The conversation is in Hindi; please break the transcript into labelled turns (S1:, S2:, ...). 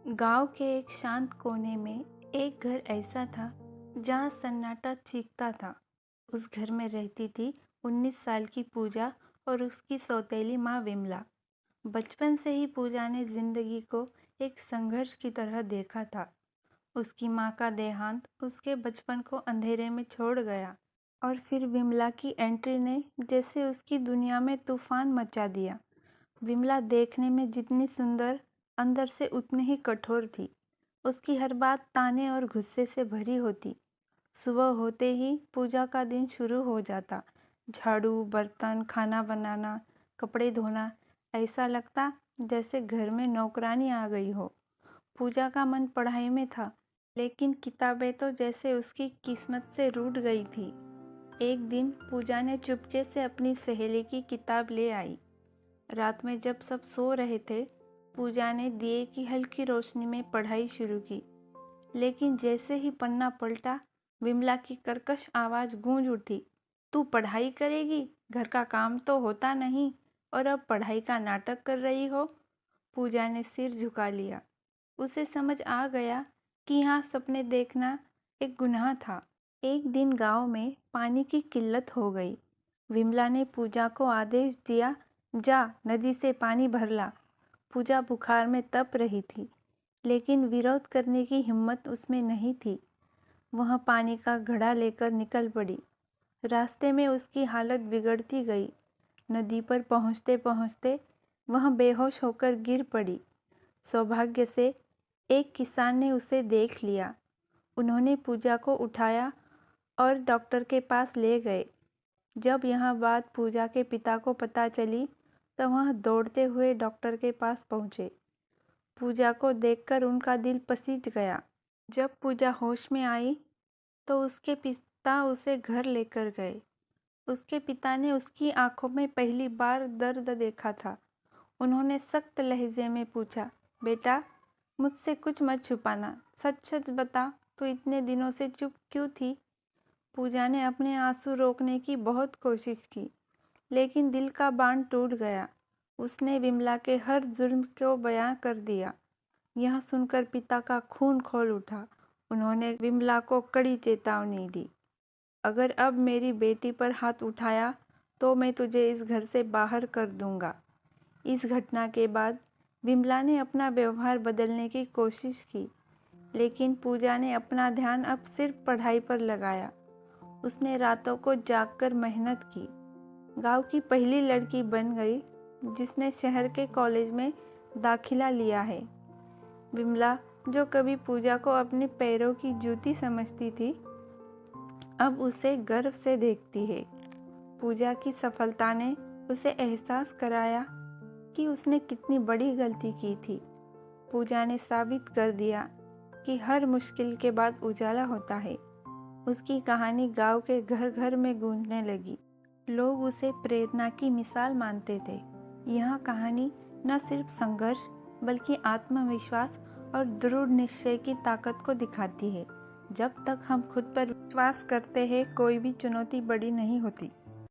S1: गांव के एक शांत कोने में एक घर ऐसा था जहां सन्नाटा चीखता था। उस घर में रहती थी 19 साल की पूजा और उसकी सौतेली माँ विमला। बचपन से ही पूजा ने जिंदगी को एक संघर्ष की तरह देखा था। उसकी माँ का देहांत उसके बचपन को अंधेरे में छोड़ गया और फिर विमला की एंट्री ने जैसे उसकी दुनिया में तूफान मचा दिया। विमला देखने में जितनी सुंदर, अंदर से उतनी ही कठोर थी। उसकी हर बात ताने और गुस्से से भरी होती। सुबह होते ही पूजा का दिन शुरू हो जाता। झाड़ू, बर्तन, खाना बनाना, कपड़े धोना, ऐसा लगता जैसे घर में नौकरानी आ गई हो। पूजा का मन पढ़ाई में था, लेकिन किताबें तो जैसे उसकी किस्मत से रूठ गई थी। एक दिन पूजा ने चुपके से अपनी सहेली की किताब ले आई। रात में जब सब सो रहे थे, पूजा ने दिए की हल्की रोशनी में पढ़ाई शुरू की। लेकिन जैसे ही पन्ना पलटा, विमला की कर्कश आवाज़ गूंज उठी। तू पढ़ाई करेगी? घर का काम तो होता नहीं और अब पढ़ाई का नाटक कर रही हो। पूजा ने सिर झुका लिया। उसे समझ आ गया कि यहाँ सपने देखना एक गुनाह था। एक दिन गांव में पानी की किल्लत हो गई। विमला ने पूजा को आदेश दिया, जा नदी से पानी भर ला। पूजा बुखार में तप रही थी, लेकिन विरोध करने की हिम्मत उसमें नहीं थी। वह पानी का घड़ा लेकर निकल पड़ी। रास्ते में उसकी हालत बिगड़ती गई। नदी पर पहुँचते पहुँचते वह बेहोश होकर गिर पड़ी। सौभाग्य से एक किसान ने उसे देख लिया। उन्होंने पूजा को उठाया और डॉक्टर के पास ले गए। जब यह बात पूजा के पिता को पता चली, तो वह दौड़ते हुए डॉक्टर के पास पहुँचे। पूजा को देखकर उनका दिल पसीज गया। जब पूजा होश में आई, तो उसके पिता उसे घर लेकर गए। उसके पिता ने उसकी आंखों में पहली बार दर्द देखा था। उन्होंने सख्त लहजे में पूछा, बेटा, मुझसे कुछ मत छुपाना, सच सच बता, तू इतने दिनों से चुप क्यों थी? पूजा ने अपने आंसू रोकने की बहुत कोशिश की, लेकिन दिल का बांध टूट गया। उसने विमला के हर जुर्म को बयां कर दिया। यह सुनकर पिता का खून खौल उठा। उन्होंने विमला को कड़ी चेतावनी दी, अगर अब मेरी बेटी पर हाथ उठाया तो मैं तुझे इस घर से बाहर कर दूंगा। इस घटना के बाद विमला ने अपना व्यवहार बदलने की कोशिश की, लेकिन पूजा ने अपना ध्यान अब सिर्फ पढ़ाई पर लगाया। उसने रातों को जागकर मेहनत की। गांव की पहली लड़की बन गई जिसने शहर के कॉलेज में दाखिला लिया है। विमला, जो कभी पूजा को अपने पैरों की जूती समझती थी, अब उसे गर्व से देखती है। पूजा की सफलता ने उसे एहसास कराया कि उसने कितनी बड़ी गलती की थी। पूजा ने साबित कर दिया कि हर मुश्किल के बाद उजाला होता है। उसकी कहानी गांव के घर घर में गूंजने लगी। लोग उसे प्रेरणा की मिसाल मानते थे। यह कहानी न सिर्फ संघर्ष, बल्कि आत्मविश्वास और दृढ़ निश्चय की ताकत को दिखाती है। जब तक हम खुद पर विश्वास करते हैं, कोई भी चुनौती बड़ी नहीं होती।